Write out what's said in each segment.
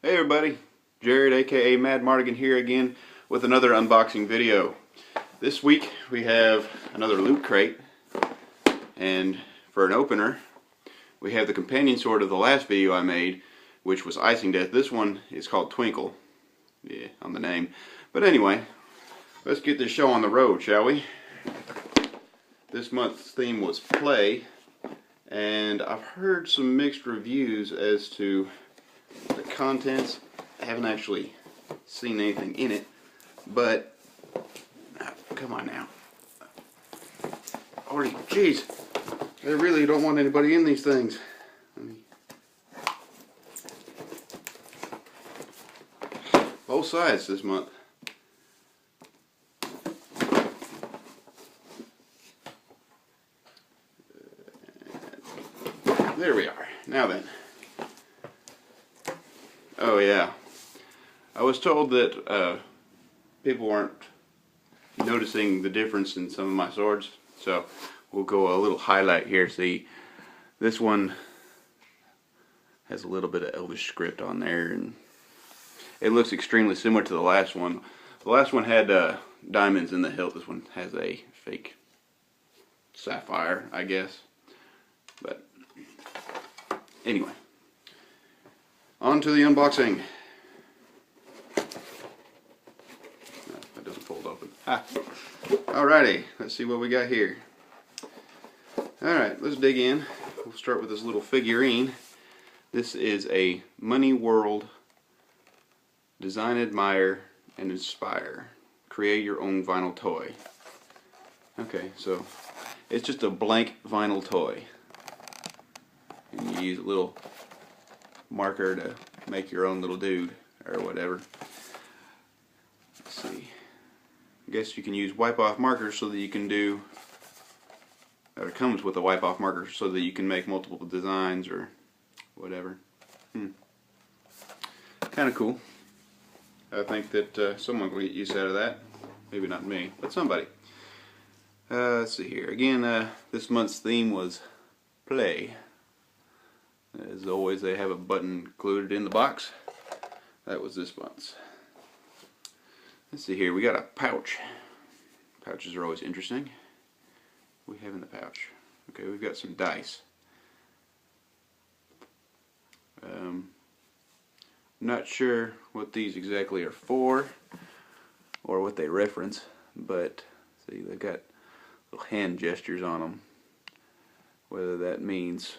Hey everybody, Jared aka Madmartigan here again with another unboxing video. This week we have another loot crate, and for an opener we have the companion sword of the last video I made, which was Icing Death. This one is called Twinkle, yeah, on the name. But anyway, let's get this show on the road, shall we? This month's theme was play, and I've heard some mixed reviews as to the contents. I haven't actually seen anything in it, but come on now. Already, jeez, I really don't want anybody in these things. Both sides this month. There we are. Now then. Oh yeah. I was told that people weren't noticing the difference in some of my swords, so we'll go a little highlight here. See, this one has a little bit of Elvish script on there, and it looks extremely similar to the last one. The last one had diamonds in the hilt. This one has a fake sapphire, I guess. But anyway, on to the unboxing. No, that doesn't fold open. Ha. Alrighty, let's see what we got here. Alright, let's dig in. We'll start with this little figurine. This is a Money World Design, Admire, and Inspire. Create your own vinyl toy. Okay, so it's just a blank vinyl toy. And you use a little marker to make your own little dude or whatever. Let's see. I guess you can use wipe off markers so that you can do, or it comes with a wipe off marker so that you can make multiple designs or whatever. Kind of cool. I think that someone will get use out of that. Maybe not me, but somebody. Let's see here. Again, this month's theme was play. As always, they have a button included in the box. That was this month's. Let's see here. We got a pouch. Pouches are always interesting. What do we have in the pouch? Okay, we've got some dice. Not sure what these exactly are for or what they reference, but see, they've got little hand gestures on them. Whether that means,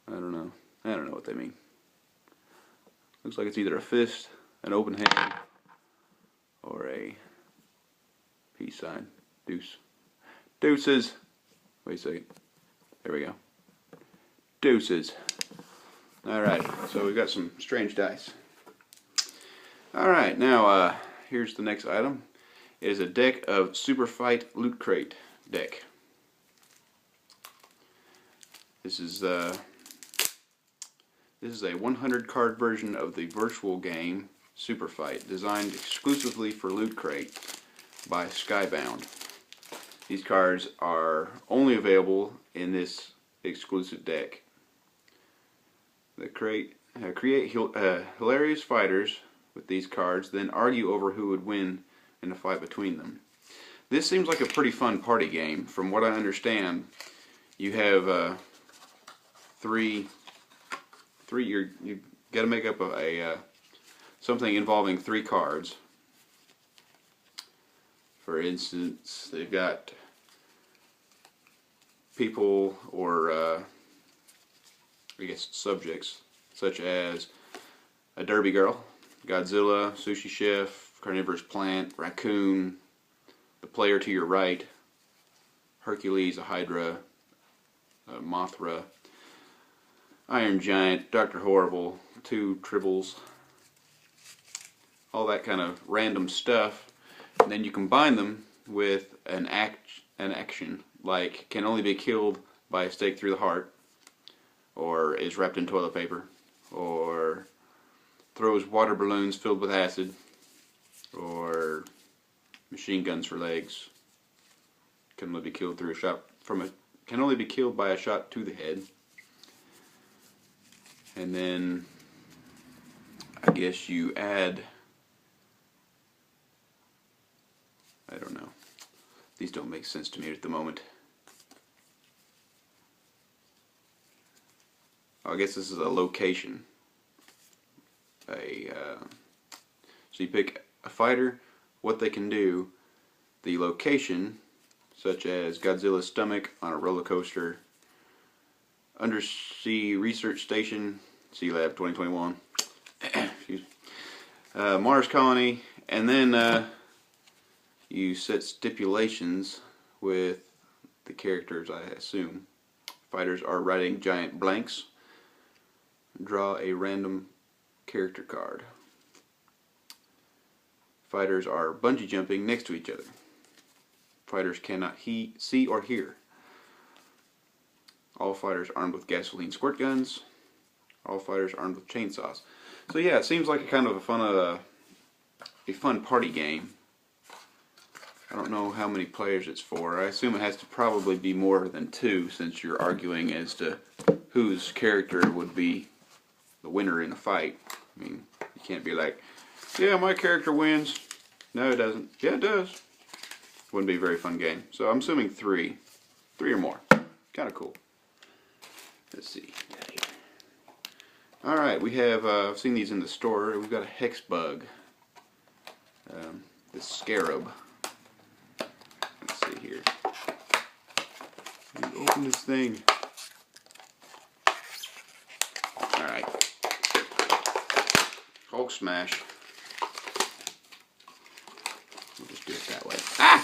I don't know. I don't know what they mean. Looks like it's either a fist, an open hand, or a peace sign. Deuce. Deuces. Wait a second. There we go. Deuces. Alright, so we've got some strange dice. Alright, now here's the next item. It is a deck of Super Fight Loot Crate deck. This is a 100 card version of the virtual game Super Fight, designed exclusively for Loot Crate by Skybound. These cards are only available in this exclusive deck. Create hilarious fighters with these cards, then argue over who would win in a fight between them. This seems like a pretty fun party game. From what I understand, you have you got to make up something involving 3 cards. For instance, they've got people or I guess subjects such as a derby girl, Godzilla, sushi chef, carnivorous plant, raccoon, the player to your right, Hercules, a Hydra, a Mothra, Iron Giant, Dr. Horrible, 2 Tribbles, all that kind of random stuff. And then you combine them with an action like can only be killed by a stake through the heart, or is wrapped in toilet paper, or throws water balloons filled with acid, or machine guns for legs. Can only be killed through a shot can only be killed by a shot to the head. And then I guess you add, I don't know, these don't make sense to me at the moment. I guess this is a location. So you pick a fighter, what they can do, the location, such as Godzilla's stomach on a roller coaster, undersea research station, Sea Lab 2021, excuse me, Mars colony, and then you set stipulations with the characters, I assume. Fighters are writing giant blanks. Draw a random character card. Fighters are bungee jumping next to each other. Fighters cannot see or hear. All fighters armed with gasoline squirt guns. All fighters armed with chainsaws. So yeah, it seems like a kind of a fun party game. I don't know how many players it's for. I assume it has to probably be more than 2, since you're arguing as to whose character would be the winner in a fight. I mean, you can't be like, yeah, my character wins. No, it doesn't. Yeah, it does. Wouldn't be a very fun game. So I'm assuming 3 or more. Kind of cool. Let's see. Alright, we have, I've seen these in the store. We've got a hex bug. This scarab. Let's see here. Let me open this thing. Alright. Hulk smash. We'll just do it that way. Ah!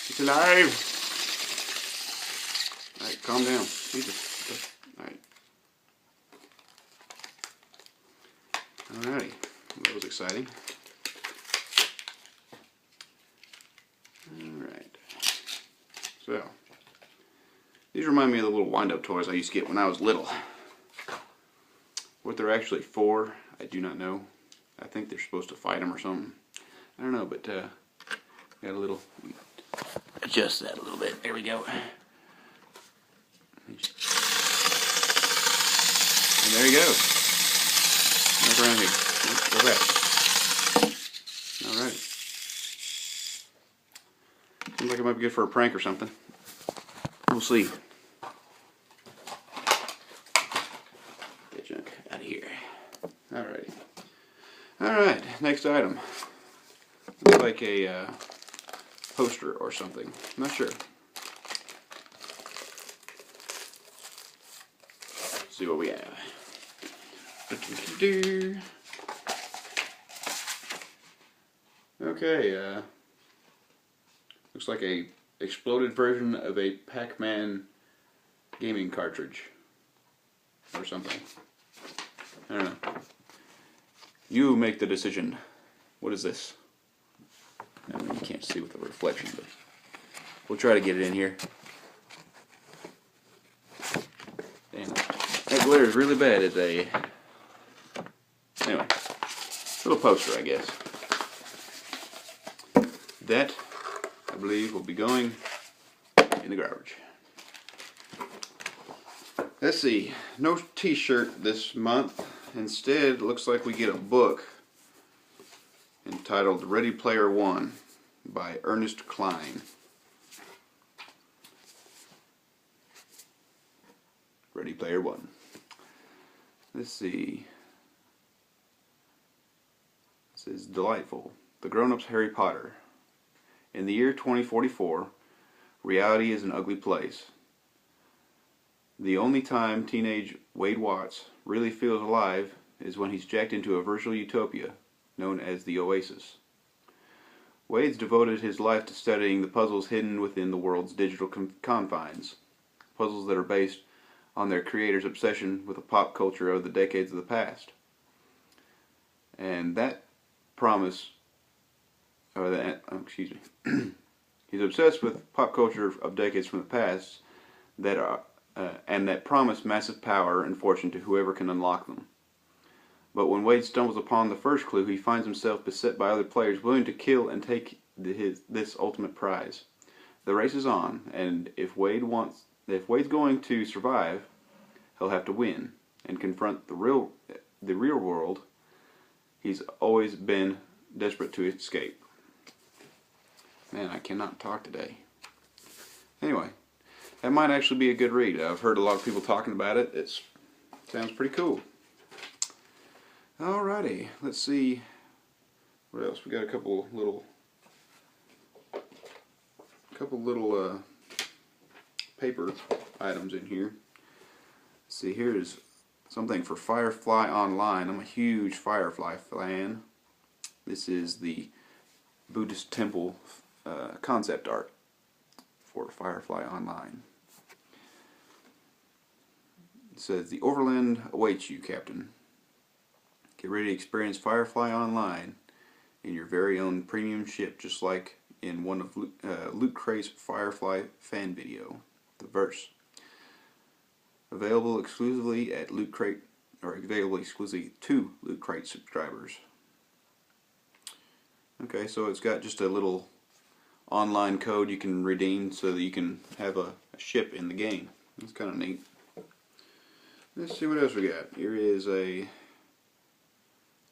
It's alive! Alright, calm down. Jesus. Alright. Alrighty. That was exciting. Alright. So, these remind me of the little wind-up toys I used to get when I was little. What they're actually for, I do not know. I think they're supposed to fight them or something. I don't know, but got a little, adjust that a little bit. There we go. And there you go. Back around here. Go back. Alright. Seems like it might be good for a prank or something. We'll see. Get junk out of here. Alrighty. Alright, next item. Looks like a poster or something. I'm not sure. Let's see what we have. Okay, looks like a exploded version of a Pac-Man gaming cartridge or something. I don't know. You make the decision. What is this? I mean, you can't see with the reflection, but we'll try to get it in here. Damn, that glare is really bad as a... Anyway, little poster, I guess. That, I believe, will be going in the garbage. Let's see, no t-shirt this month. Instead, it looks like we get a book entitled Ready Player One by Ernest Cline. Ready Player One. Let's see. This is delightful. The Grown-Up's Harry Potter. In the year 2044, reality is an ugly place. The only time teenage Wade Watts really feels alive is when he's jacked into a virtual utopia known as the Oasis. Wade's devoted his life to studying the puzzles hidden within the world's digital confines. Puzzles that are based on their creator's obsession with the pop culture of the decades of the past. And that promise, or that, excuse me, he's obsessed with pop culture of decades from the past that are, and that promise massive power and fortune to whoever can unlock them. But when Wade stumbles upon the first clue, he finds himself beset by other players willing to kill and take this ultimate prize. The race is on, and if Wade's going to survive, he'll have to win and confront the real world He's always been desperate to escape. Man, I cannot talk today. Anyway, that might actually be a good read. I've heard a lot of people talking about it. It sounds pretty cool. Alrighty, let's see what else. We got a couple little paper items in here. Let's see, here's something for Firefly Online. I'm a huge Firefly fan. This is the Buddhist temple concept art for Firefly Online. It says, "The Overland awaits you, Captain. Get ready to experience Firefly Online in your very own premium ship, just like in one of Loot Crate's Firefly fan video, The Verse. Available exclusively at Loot Crate, or available exclusively to Loot Crate subscribers." Okay, so it's got just a little online code you can redeem so that you can have a ship in the game. That's kind of neat. Let's see what else we got. Here is a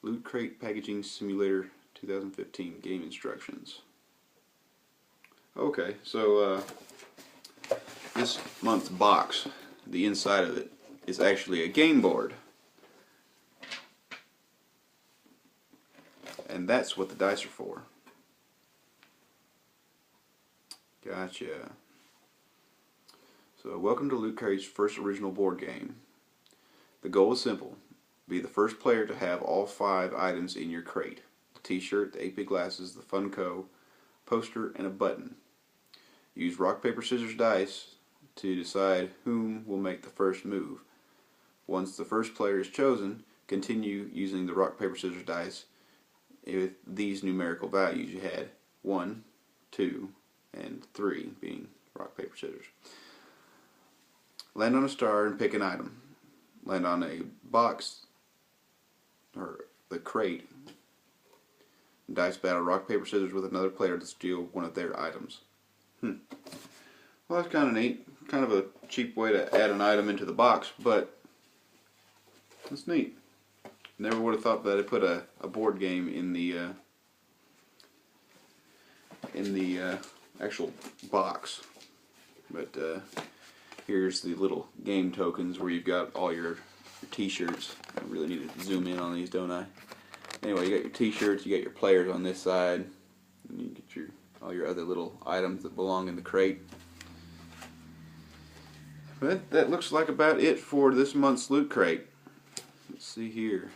Loot Crate Packaging Simulator 2015 game instructions. Okay, so this month's box, the inside of it, is actually a game board. And that's what the dice are for. Gotcha. So, welcome to Loot Crate's first original board game. The goal is simple. Be the first player to have all 5 items in your crate. The t-shirt, the 8-bit glasses, the Funko, poster, and a button. Use rock, paper, scissors, dice to decide whom will make the first move. Once the first player is chosen, continue using the rock, paper, scissors, dice with these numerical values you had. 1, 2, and 3 being rock, paper, scissors. Land on a star and pick an item. Land on a box, or the crate. Dice battle rock, paper, scissors with another player to steal one of their items. Well, that's kind of neat. Kind of a cheap way to add an item into the box, but it's neat. Never would have thought that I'd put a board game in the actual box. But here's the little game tokens where you've got all your t-shirts. I really need to zoom in on these, don't I? Anyway, you got your t-shirts, you got your players on this side, and you get all your other little items that belong in the crate. But that looks like about it for this month's Loot Crate. Let's see here.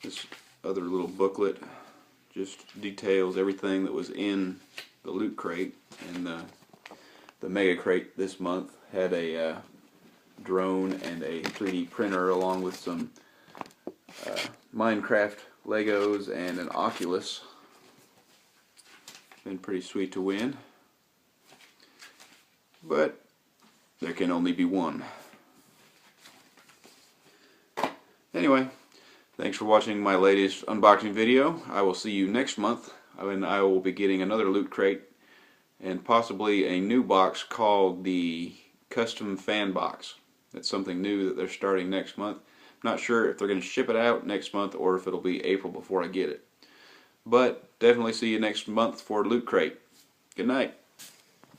This other little booklet just details everything that was in the Loot Crate. And the Mega Crate this month had a drone and a 3D printer along with some Minecraft Legos and an Oculus. Been pretty sweet to win. But there can only be one. Anyway, thanks for watching my latest unboxing video. I will see you next month when I will be getting another Loot Crate and possibly a new box called the Custom Fan Box. That's something new that they're starting next month. I'm not sure if they're going to ship it out next month or if it'll be April before I get it. But definitely see you next month for Loot Crate. Good night.